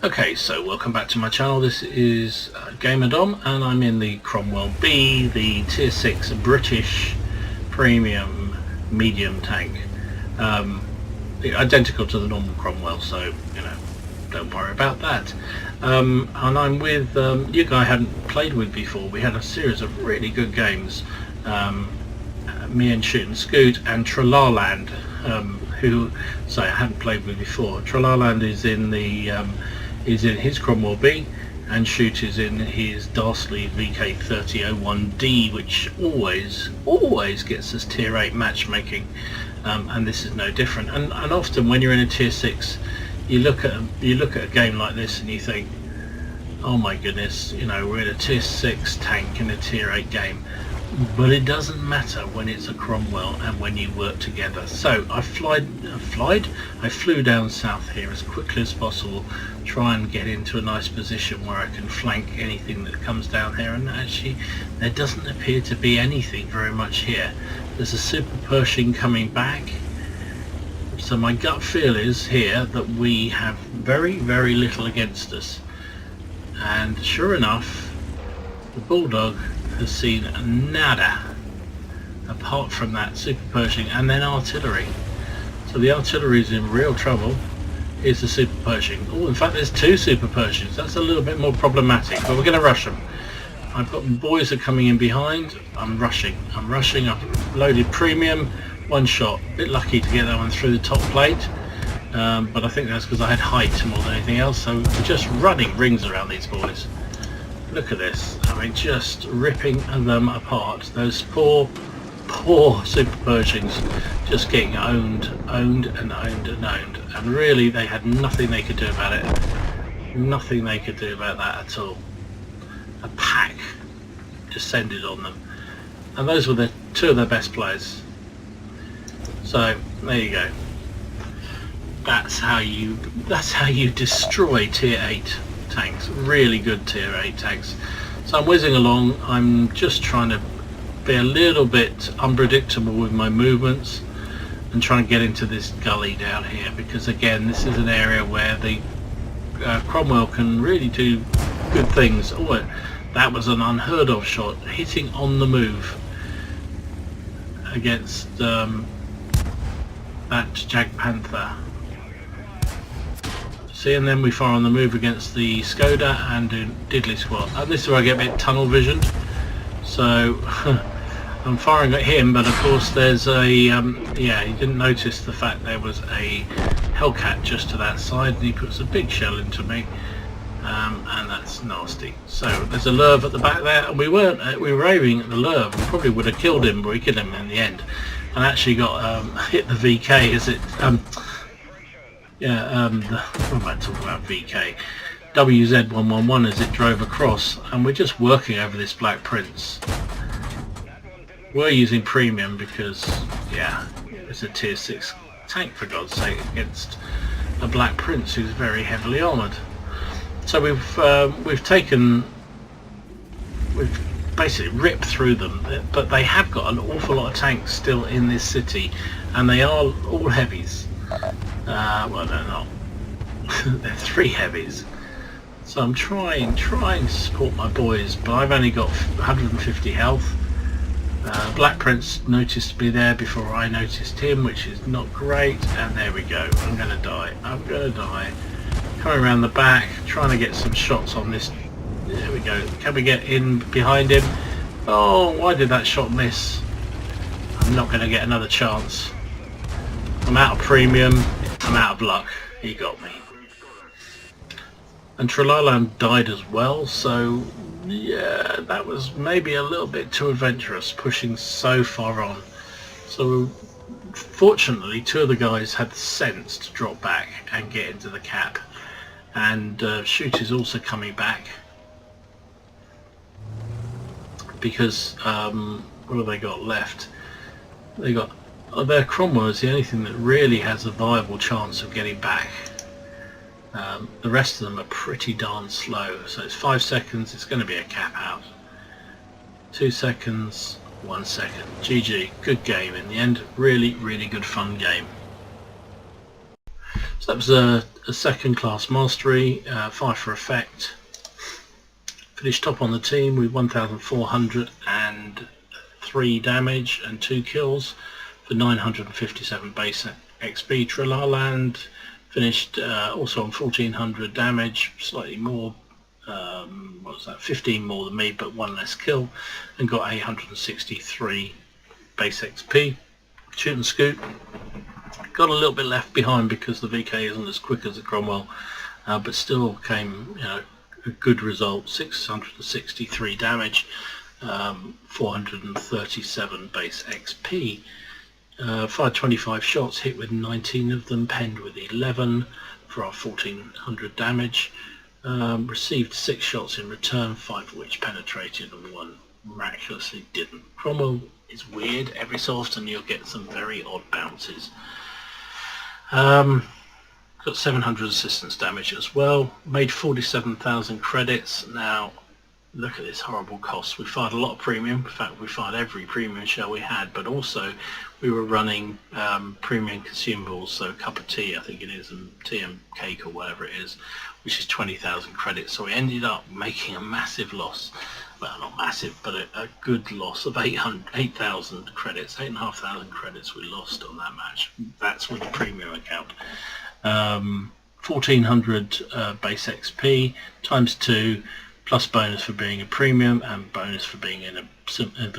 Okay, so welcome back to my channel. This is Gamer Dom, and I'm in the Cromwell B, the tier 6 British premium medium tank. Identical to the normal Cromwell, so you know, don't worry about that. And I'm with you guy I hadn't played with before. We had a series of really good games. Me and Shoot and Scoot and Tralaland, who I hadn't played with before. Tralaland is in the is in his Cromwell B, and Shoot is in his Darsley VK3001D, which always gets us tier 8 matchmaking, and this is no different. And often when you're in a tier 6, you look at a game like this and you think, oh my goodness, you know, we're in a tier 6 tank in a tier 8 game. But it doesn't matter when it's a Cromwell and when you work together. So I flew down south here as quickly as possible, try and get into a nice position where I can flank anything that comes down here, and actually there doesn't appear to be anything very much here. There's a Super Pershing coming back, so my gut feel is here that we have very little against us, and sure enough the Bulldog has seen nada apart from that Super Pershing and then artillery. So the artillery is in real trouble. Here's the Super Pershing. Oh, in fact there's two Super Pershings. That's a little bit more problematic, but we're going to rush them. I've got boys are coming in behind. I'm rushing. I've loaded premium, one shot. A bit lucky to get that one through the top plate, but I think that's because I had height more than anything else. So we're just running rings around these boys. Look at this, I mean, just ripping them apart. Those poor Super Pershings just getting owned. And really they had nothing they could do about it. Nothing they could do about that at all. A pack descended on them. And those were two of their best players. So there you go. That's how you destroy tier 8 tanks. Really good tier 8 tanks. So I'm whizzing along. I'm just trying to be a little bit unpredictable with my movements and trying to get into this gully down here, because again this is an area where the Cromwell can really do good things. Oh, that was an unheard of shot, hitting on the move against that Jag Panther. See, and then we fire on the move against the Skoda and do diddly squat. And this is where I get a bit tunnel visioned. So I'm firing at him, but of course there's a yeah, he didn't notice the fact there was a Hellcat just to that side, and he puts a big shell into me, and that's nasty. So there's a Lurv at the back there, and we were aiming at the Lurv. We probably would have killed him, but we killed him in the end, and actually got hit the VK as it. What am I talking about? VK WZ111 as it drove across, and we're just working over this Black Prince. We're using premium because, yeah, it's a tier 6 tank, for God's sake, against a Black Prince who's very heavily armoured. So we've basically ripped through them, but they have got an awful lot of tanks still in this city, and they are all heavies. Well, they're not. They're 3 heavies. So I'm trying to support my boys, but I've only got 150 health. Black Prince noticed me there before I noticed him, which is not great. And there we go. I'm gonna die. Coming around the back, trying to get some shots on this. There we go. Can we get in behind him? Oh, why did that shot miss? I'm not going to get another chance. I'm out of premium. I'm out of luck. He got me. And Tralaland died as well, so yeah, that was maybe a little bit too adventurous, pushing so far on. So fortunately 2 of the guys had the sense to drop back and get into the cap, and Shoot is also coming back because what have they got left? They got their Cromwell is the only thing that really has a viable chance of getting back. The rest of them are pretty darn slow, so it's 5 seconds, it's going to be a cap out. 2 seconds, 1 second. GG, good game in the end, really good fun game. So that was a second class mastery, 5 for effect. Finished top on the team with 1,403 damage and 2 kills for 957 base XP. Trilaland finished also on 1,400 damage, slightly more, what was that, 15 more than me, but 1 less kill, and got 863 base XP. Shoot and scoot. Got a little bit left behind because the VK isn't as quick as the Cromwell, but still came, a good result. 663 damage, 437 base XP. Fired 25 shots, hit with 19 of them, penned with 11 for our 1,400 damage. Received 6 shots in return, 5 of which penetrated and 1 miraculously didn't. Cromwell is weird. Every so often you'll get some very odd bounces. Got 700 assistance damage as well. Made 47,000 credits. Now look at this horrible cost. We fired a lot of premium. In fact, we fired every premium shell we had, but also we were running premium consumables, so a cup of tea, I think it is, and tea and cake or whatever it is, which is 20,000 credits. So we ended up making a massive loss. Well, not massive, but a good loss of 8,000 credits, 8,500 credits we lost on that match. That's with the premium account. 1,400 base XP times 2, plus bonus for being a premium and bonus for being in the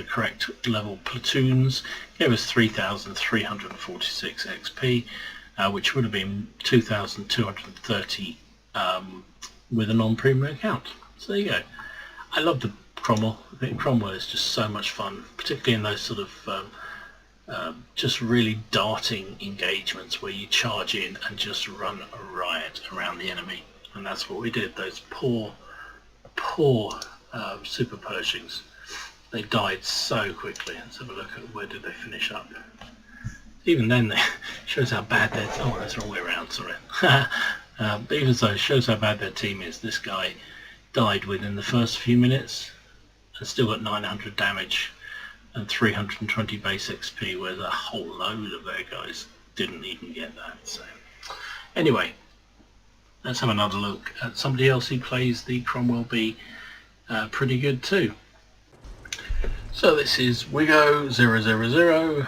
correct level platoons, gave us 3,346 XP, which would have been 2,230 with a non-premium account. So there you go. I love the Cromwell. I think Cromwell is just so much fun, particularly in those sort of just really darting engagements where you charge in and just run a riot around the enemy, and that's what we did. Those poor Super Pershings, they died so quickly. Let's have a look at where did they finish up. Even then, it shows how bad their, oh, that's the wrong way around, sorry. But even so, it shows how bad their team is. This guy died within the first few minutes and still got 900 damage and 320 base XP, whereas a whole load of their guys didn't even get that. So anyway, let's have another look at somebody else who plays the Cromwell B pretty good too. So this is Wigo000,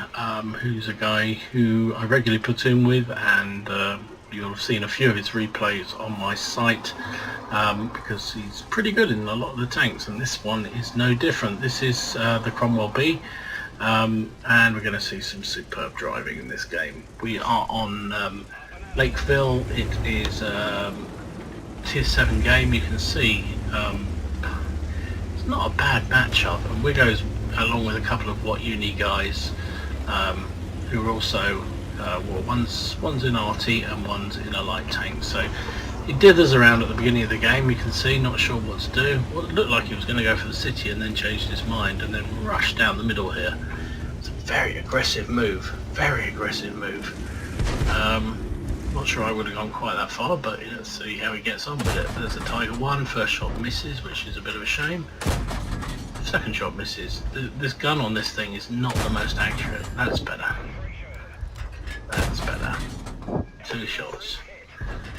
who's a guy who I regularly platoon with, and you'll have seen a few of his replays on my site, because he's pretty good in a lot of the tanks, and this one is no different. This is the Cromwell B, and we're going to see some superb driving in this game. We are on Lakeville. It is tier 7 game. You can see it's not a bad matchup, and Wigo's along with a couple of WOT uni guys who are also well, one's in RT and one's in a light tank. So he dithers around at the beginning of the game, you can see, not sure what to do. Well, it looked like he was going to go for the city and then changed his mind and then rushed down the middle here. It's a very aggressive move, very aggressive move. Not sure I would have gone quite that far, but let's see how he gets on with it. There's a Tiger 1, first shot misses, which is a bit of a shame. Second shot misses. This gun on this thing is not the most accurate. That's better. That's better. 2 shots.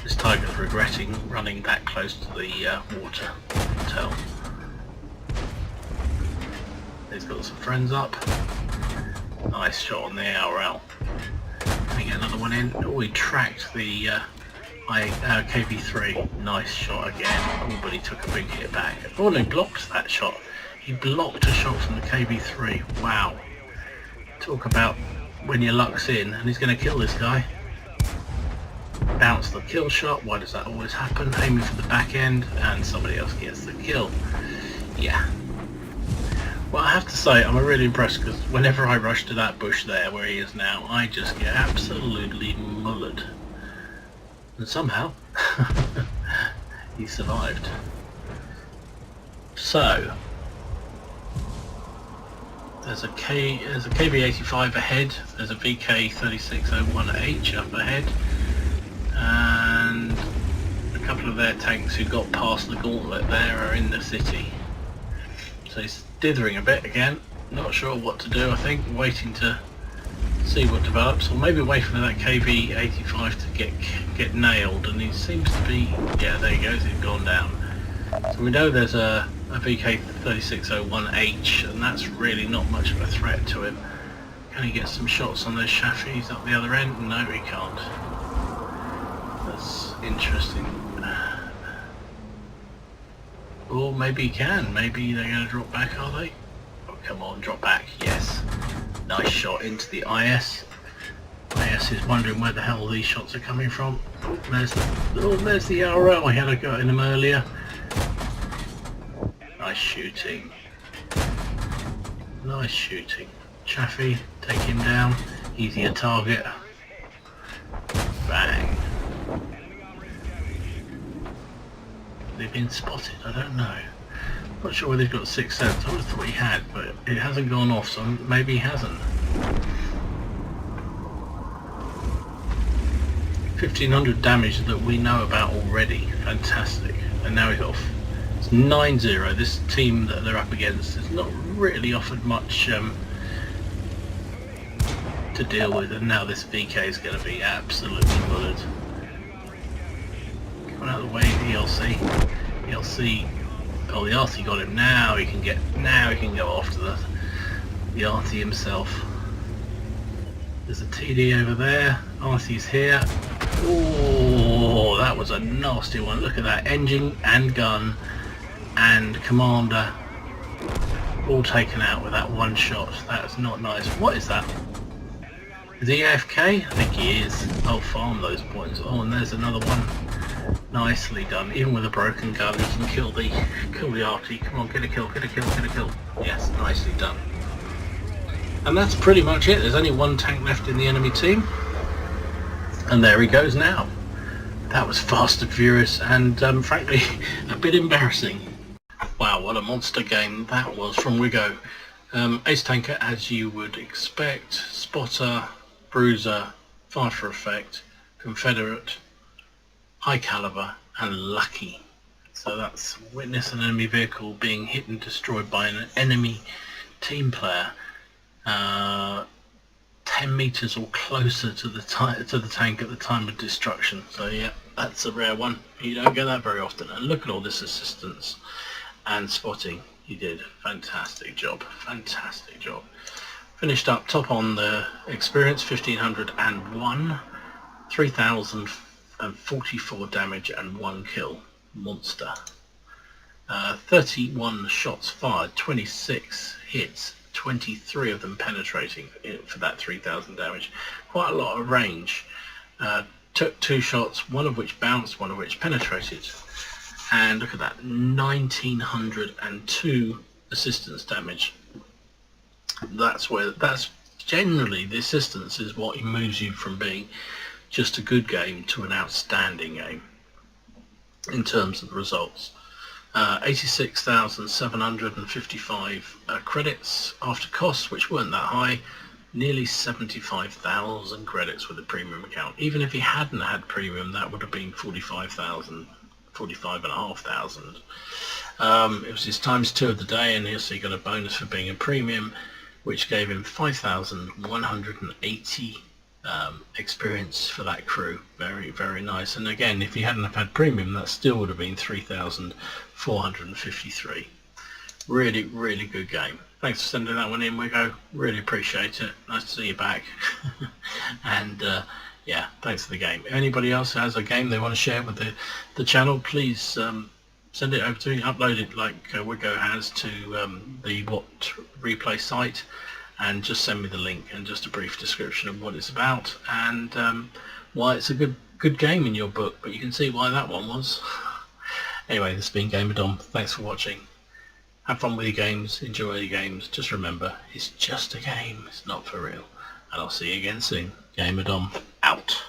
This Tiger's regretting running that close to the water hotel. He's got some friends up. Nice shot on the ARL. Can we get another one in? Oh, he tracked the KV3. Nice shot again. Oh, but he took a big hit back. Oh, and he blocked that shot. He blocked a shot from the KV3. Wow. Talk about when your luck's in, and he's going to kill this guy. Bounce the kill shot. Why does that always happen? Aiming for the back end, and somebody else gets the kill. Yeah. Well, I have to say, I'm really impressed, because whenever I rush to that bush there, where he is now, I just get absolutely mullered. And somehow, he survived. So, there's a KV85 ahead, there's a VK3601H up ahead, and a couple of their tanks who got past the gauntlet there are in the city. So he's dithering a bit again, not sure what to do, I think, waiting to see what develops, or maybe wait for that KV-85 to get nailed, and he seems to be, yeah, there he goes, he's gone down. So we know there's a VK3601H, and that's really not much of a threat to him. Can he get some shots on those chassis up the other end? No, he can't. That's interesting. Or maybe he can. Maybe they're going to drop back, are they? Oh, come on, drop back. Yes. Nice shot into the IS. IS is wondering where the hell these shots are coming from. There's the RL. I had a go at him earlier. Nice shooting. Nice shooting. Chaffee, take him down. Easier target. Bang. They've been spotted, I don't know. Not sure whether he's got 6 cents. I would have thought he had, but it hasn't gone off, so maybe he hasn't. 1500 damage that we know about already. Fantastic. And now he's off. It's 9-0. This team that they're up against has not really offered much to deal with, and now this VK is going to be absolutely bullied. Coming out of the way, ELC. ELC. Oh, the RT got him. Now he can go after the RT himself. There's a TD over there. RT's here. Oh, that was a nasty one. Look at that. Engine and gun and commander all taken out with that one shot. That's not nice. What is that? Is he AFK? I think he is. I'll farm those points. Oh, and there's another one. Nicely done. Even with a broken gun, you can kill the RT. Come on, get a kill, get a kill, get a kill. Yes, nicely done. And that's pretty much it. There's only one tank left in the enemy team. And there he goes now. That was fast and furious, and frankly, a bit embarrassing. Wow, what a monster game that was from Wigo. Ace Tanker, as you would expect. Spotter, Bruiser, Fire for Effect, Confederate, High Caliber, and Lucky. So that's witness an enemy vehicle being hit and destroyed by an enemy team player 10 meters or closer to the tank at the time of destruction. So yeah, that's a rare one. You don't get that very often. And look at all this assistance and spotting. You did fantastic job. Fantastic job. Finished up top on the experience, 1501, 3044 damage and 1 kill. Monster. 31 shots fired, 26 hits, 23 of them penetrating for that 3000 damage. Quite a lot of range. Took 2 shots, one of which bounced, one of which penetrated. And look at that, 1902 assistance damage. That's generally the assistance is what moves you from being just a good game to an outstanding game in terms of the results. 86,755 credits after costs, which weren't that high. Nearly 75,000 credits with a premium account. Even if he hadn't had premium, that would have been 45,000, 45,500. It was his ×2 of the day, and he got a bonus for being a premium, which gave him 5,180 experience for that crew. Very, very nice. And again, if he hadn't have had premium, that still would have been 3,453. Really, really good game. Thanks for sending that one in, Wigo. Really appreciate it. Nice to see you back. And yeah, thanks for the game. If anybody else has a game they want to share with the channel, please send it over to me. Upload it like Wigo has to the WOT replay site, and just send me the link and just a brief description of what it's about and why it's a good game in your book. But you can see why that one was. Anyway, this has been Gamer Dom. Thanks for watching. Have fun with your games, enjoy your games. Just remember, it's just a game, it's not for real. And I'll see you again soon. Gamer Dom out.